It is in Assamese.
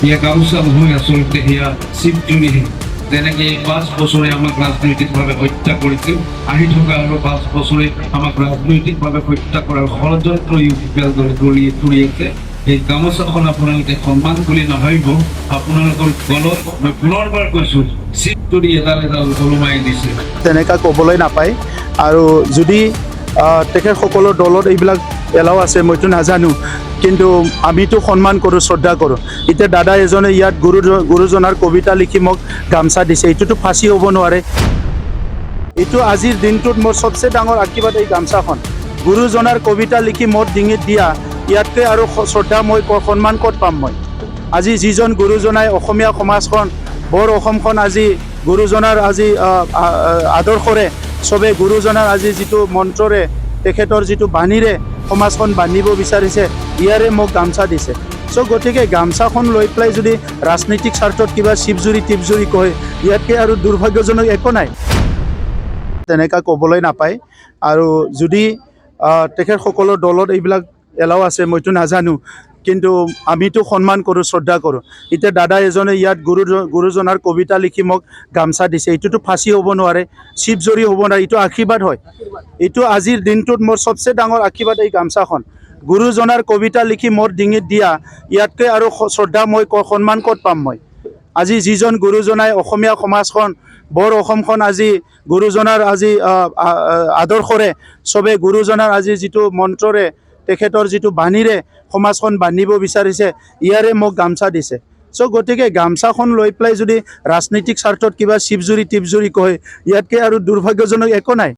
ইয়া গামোচা নহয় আচলতে ইয়া চিপজুৰি যেনেকে 5 বছৰে আমাক ৰাজনৈতিকভাৱে হত্যা কৰিছিল আহি থকা আৰু 5 বছৰে আমাক ৰাজনৈতিকভাৱে হত্যা কৰাৰ ষড়যন্ত্ৰ ইউপিএল দলে কৰি আছে। এই গামোচাখন আপোনালোকে সন্মান বুলি নাভাবিব, আপোনালোকৰ গলত মই পুনৰবাৰ কৈছোঁ চিপজুৰি এডাল এডাল ওলোমাই দিছে। তেনেকা ক'বলৈ নাপায় আৰু যদি তেখেতসকলৰ দলত এইবিলাক এলাও আছে মইতো নাজানো, কিন্তু আমিতো সন্মান কৰোঁ, শ্ৰদ্ধা কৰোঁ। এতিয়া দাদা এজনে ইয়াত গুৰুজনাৰ কবিতা লিখি মোক গামচা দিছে, এইটোতো ফাঁচি হ'ব নোৱাৰে। এইটো আজিৰ দিনটোত মোৰ চবচে ডাঙৰ আশীৰ্বাদ এই গামচাখন। গুৰুজনাৰ কবিতা লিখি মোৰ ডিঙিত দিয়া, ইয়াতকৈ আৰু শ্ৰদ্ধা মই সন্মান ক'ত পাম মই। আজি যিজন গুৰুজনাই অসমীয়া সমাজখন, বৰ অসমখন আজি গুৰুজনাৰ আজি আদৰ্শৰে চবে গুৰুজনাৰ আজি যিটো মন্ত্ৰৰে তেখেতৰ যিটো বাণীৰে সমাজখন বান্ধিব বিচাৰিছে, ইয়াৰে মোক গামচা দিছে। চ' গতিকে গামচাখন লৈ পেলাই যদি ৰাজনৈতিক স্বাৰ্থত কিবা চিপজুৰি টিপজুৰি কয়, ইয়াতকৈ আৰু দুৰ্ভাগ্যজনক একো নাই। তেনেকা ক'বলৈ নাপায় আৰু যদি তেখেতসকলৰ দলত এইবিলাক এলাও আছে মইতো নাজানো, কিন্তু আমিতো সন্মান কৰোঁ, শ্ৰদ্ধা কৰোঁ। এতিয়া দাদা এজনে ইয়াত গুৰুজনাৰ কবিতা লিখি মোক গামচা দিছে, এইটোতো ফাঁচি হ'ব নোৱাৰে, চিপজুৰি হ'ব নোৱাৰে, এইটো আশীৰ্বাদ হয়। এইটো আজিৰ দিনটোত মোৰ চবচে ডাঙৰ আশীৰ্বাদ এই গামচাখন। গুৰুজনাৰ কবিতা লিখি মোৰ ডিঙিত দিয়া, ইয়াতকৈ আৰু শ্ৰদ্ধা মই সন্মান ক'ত পাম মই। আজি যিজন গুৰুজনাই অসমীয়া সমাজখন, বৰ অসমখন আজি গুৰুজনাৰ আজি আদৰ্শৰে চবে গুৰুজনাৰ আজি যিটো মন্ত্ৰৰে তেখেতৰ যিটো বাণীৰে সমাজখন বান্ধিব বিচাৰিছে, ইয়াৰে মোক গামচা দিছে। চ' গতিকে গামচাখন লৈ পেলাই যদি ৰাজনৈতিক স্বাৰ্থত কিবা চিপজুৰি টিপজুৰি কয়, ইয়াতকৈ আৰু দুৰ্ভাগ্যজনক একো নাই।